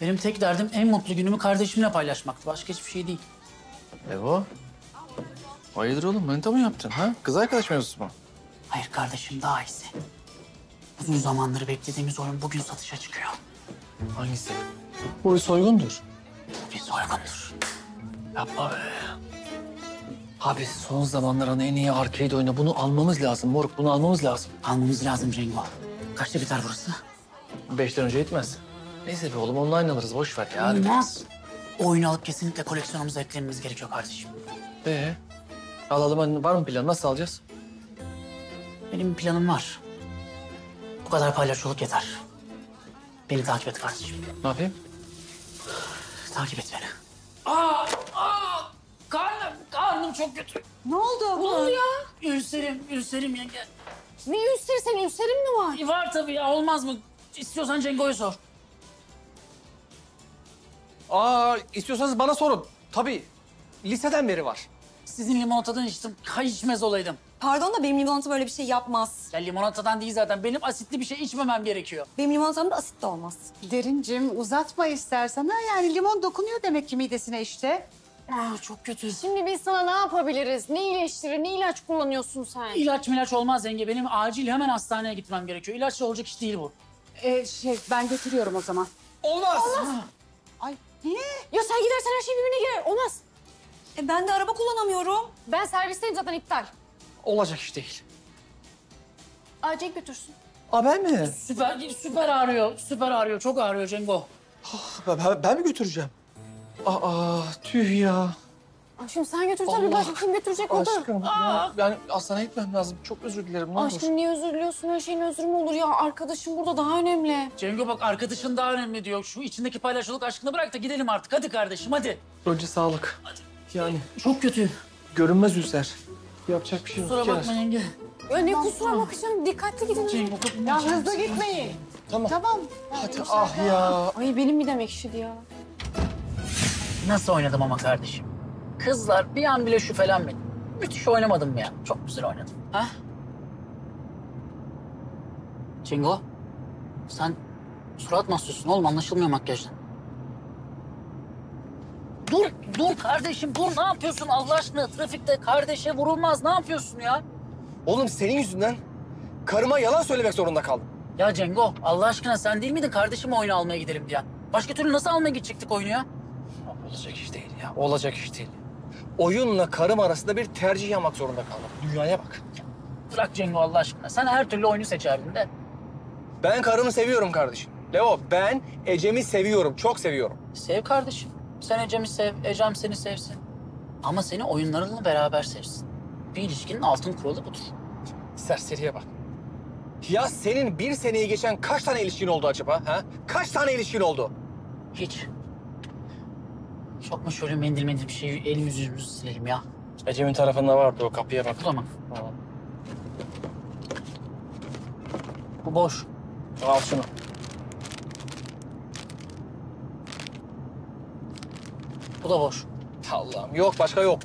Benim tek derdim en mutlu günümü kardeşimle paylaşmaktı. Başka hiçbir şey değil. Evo. Hayırdır oğlum? Manita mı yaptın ha? Kız arkadaş mevzusu mu? Hayır kardeşim, daha iyisi. Uzun zamandır beklediğimiz oyun bugün satışa çıkıyor. Hangisi? Bu bir soygundur. Bir soygundur. Yapma be. Abi son zamanların en iyi arcade oyunu. Bunu almamız lazım moruk. Bunu almamız lazım. Almamız lazım Cengo. Kaçta biter burası? 5'ten önce yetmez. Neyse be oğlum online alırız. Boş ver ya. Hadi. Olmaz. O oyunu alıp kesinlikle koleksiyonumuza eklememiz gerekiyor kardeşim. Alalım. Hani var mı plan? Nasıl alacağız? Benim bir planım var. Bu kadar paylaşıyorluk yeter. Beni takip et kardeşim. Ne yapayım? Takip et beni. Karnım çok kötü. Ne oldu? Ne oldu ya? Ülserim yenge. Ne ülseri, senin ülserin mi var? Var tabii ya, olmaz mı? İstiyorsan Cengo'yu sor. İstiyorsanız bana sorun. Tabii. Liseden beri var. Sizin limonatadan içtim. Hay içmez olaydım. Pardon da benim limonata böyle bir şey yapmaz. Ya limonatadan değil zaten. Benim asitli bir şey içmemem gerekiyor. Benim limonatamda asit de olmaz. Derincim uzatma istersen ha. Yani limon dokunuyor demek ki midesine işte. Çok kötü. Şimdi biz sana ne yapabiliriz? Ne iyileştirir, ne ilaç kullanıyorsun sen? İlaç olmaz yenge. Benim acil hemen hastaneye gitmem gerekiyor. İlaçla olacak iş değil bu. Ben götürüyorum o zaman. Olmaz. Ay niye? Ya sen gidersen her şey birbirine girer. Olmaz. Ben de araba kullanamıyorum. Ben servisteyim zaten, iptal. Olacak iş değil. Acil götürsün. Ben mi? Süper ağrıyor. Süper ağrıyor. Çok ağrıyor Cengo. Ben mi götüreceğim? Tüh ya. Aşkım sen götür tabii. Başka kim götürecek o da? Aşkım ya, ben hastaneye gitmem lazım. Çok özür dilerim. Ne olur. Aşkım niye özür diliyorsun? Her şeyin özrü mü olur ya? Arkadaşım burada daha önemli. Cengo bak, arkadaşın daha önemli diyor. Şu içindeki paylaşılık aşkını bırak da gidelim artık. Hadi kardeşim hadi. Önce sağlık. Yani Çok kötü. görünmez ülser. Yapacak bir şey yok. Kusura bakma yenge. Ya ne kusura bakacağım. Dikkatli gidin. Cengo, Ya hızlı gitmeyin. Tamam. Tamam. Hadi ya. Ay benim midem ekşidi ya. Nasıl oynadım ama kardeşim? Kızlar bir an bile şüphelenmedi. Müthiş oynamadım mı ya? Çok güzel oynadım. Ha? Cengo, sen surat mı asıyorsun oğlum? Anlaşılmıyor makyajdan. Dur kardeşim, dur. Ne yapıyorsun Allah aşkına? Trafikte kardeşe vurulmaz. Ne yapıyorsun ya? Oğlum senin yüzünden karıma yalan söylemek zorunda kaldım. Ya Cengo, Allah aşkına sen değil miydin kardeşim oyunu almaya gidelim diye? Başka türlü nasıl almaya gidecektik oyunu ya? Olacak iş değil ya. Olacak iş değil. Oyunla karım arasında bir tercih yapmak zorunda kaldım. Dünyaya bak. Bırak Cengo Allah aşkına. Sen her türlü oyunu seçerdin de. Ben karımı seviyorum kardeşim. Leo, ben Ecem'i seviyorum. Çok seviyorum. Sev kardeşim. Sen Ecem'i sev, Ecem seni sevsin. Ama seni oyunlarınla beraber sevsin. Bir ilişkinin altın kuralı budur. Serseriye bak. Ya senin bir seneyi geçen kaç tane ilişkin oldu acaba? Ha? Kaç tane ilişkin oldu? Hiç. Çok mu şöyle mendil bir şey, elimizi yüzümüzü silelim ya. Ecem'in tarafında vardı o kapıya bak. Bu da mı? Bu boş. Al şunu. Bu da boş. Allah'ım yok başka yok.